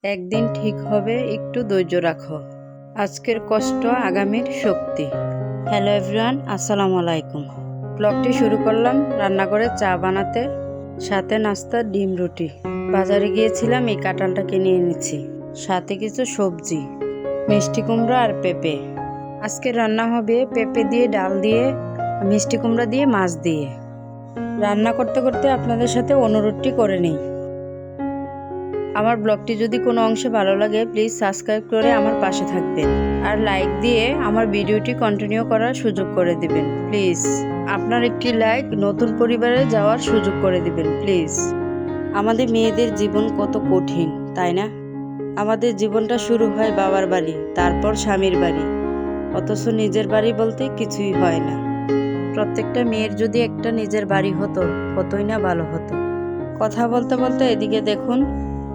একদিন ঠিক হবে, একটু ধৈর্য রাখো। আজকের কষ্ট আগামীর শক্তি। হ্যালো এভরিওয়ান, আসসালামু আলাইকুম। ব্লগটি শুরু করলাম রান্নাঘরে চা বানাতে, সাথে নাস্তা ডিম রুটি। বাজারে গিয়েছিলাম, এই কাঁঠালটা কিনে এনেছি, সাথে কিছু সবজি, মিষ্টি কুমড়া আর পেঁপে। আজকে রান্না হবে পেঁপে দিয়ে, ডাল দিয়ে, মিষ্টি কুমড়া দিয়ে, মাছ দিয়ে। রান্না করতে করতে আপনাদের সাথে অনুরোধটি করে নিই, আমার ব্লগটি যদি কোনো অংশে ভালো লাগে প্লিজ সাবস্ক্রাইব করে আমার পাশে থাকবেন, আর লাইক দিয়ে আমার ভিডিওটি কন্টিনিউ করার সুযোগ করে দিবেন প্লিজ। আপনার একটি লাইক নতুন পরিবারে যাওয়ার সুযোগ করে দিবেন প্লিজ। আমাদের মেয়েদের জীবন কত কঠিন, তাই না? আমাদের জীবনটা শুরু হয় বাবার বাড়ি, তারপর স্বামীর বাড়ি, অথচ নিজের বাড়ি বলতে কিছুই হয় না। প্রত্যেকটা মেয়ের যদি একটা নিজের বাড়ি হতো কতই না ভালো হতো। কথা বলতে বলতে এদিকে দেখুন,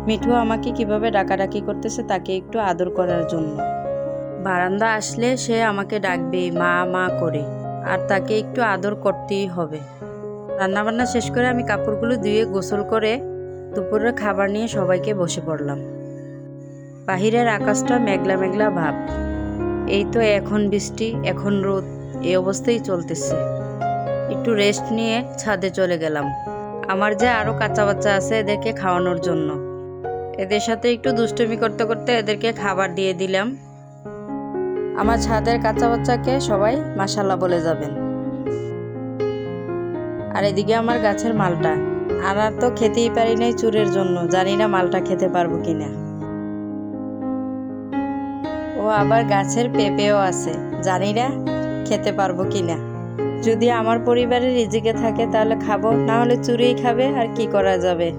মিঠু আমাকে কিভাবে ডাকাডাকি করতেছে তাকে একটু আদর করার জন্য। বারান্দা আসলে সে আমাকে ডাকবে মা মা করে, আর তাকে একটু আদর করতেই হবে। রান্নাবান্না শেষ করে আমি কাপড়গুলো ধুয়ে গোসল করে দুপুরের খাবার নিয়ে সবাইকে বসে পড়লাম। বাহিরের আকাশটা মেঘলা মেঘলা ভাব। এই তো এখন বৃষ্টি, এখন রোদ, এই অবস্থায় চলতেছে। একটু রেস্ট নিয়ে ছাদে চলে গেলাম। আমার যে আরও কাঁচা বাচ্চা আছে এদেরকে খাওয়ানোর জন্য। এদের সাথে একটু দুষ্টুমি করতে করতে এদেরকে খাবার দিয়ে দিলাম। আমার ছাদের কাঁচা বাচ্চাকে সবাই মাশাআল্লাহ বলে যাবেন। আর এদিকে আমার গাছের মালটা, আর তো খেতেই পারি নাই চুরের জন্য, জানি না মালটা খেতে পারবো কিনা। ও আবার গাছের পেঁপেও আছে, জানি না খেতে পারবো কিনা। যদি আমার পরিবারের রিজিকে থাকে তাহলে খাবো, না হলে চুরিই খাবে, আর কি করা যাবে।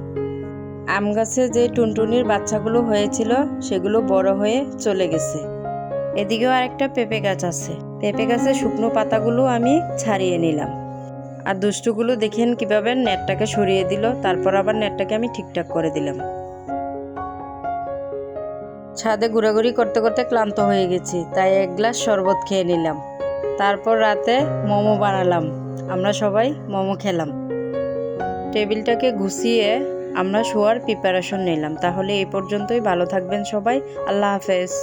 আম গাছে যে টুনটুনির বাচ্চাগুলো হয়েছিল সেগুলো বড় হয়ে চলে গেছে। এদিকেও আরেকটা পেঁপে গাছ আছে, পেঁপে গাছের শুকনো পাতাগুলো আমি ছাড়িয়ে নিলাম। আর দুষ্টুগুলো দেখেন কিভাবে নেটটাকে সরিয়ে দিল, তারপর আবার নেটটাকে আমি ঠিকঠাক করে দিলাম। ছাদে ঘোরাঘুরি করতে করতে ক্লান্ত হয়ে গেছি, তাই এক গ্লাস শরবত খেয়ে নিলাম। তারপর রাতে মোমো বানালাম, আমরা সবাই মোমো খেলাম। টেবিলটাকে গুছিয়ে আমরা শোয়ার প্রিপারেশন নিলাম। তাহলে এই পর্যন্তই, ভালো থাকবেন সবাই, আল্লাহ হাফেজ।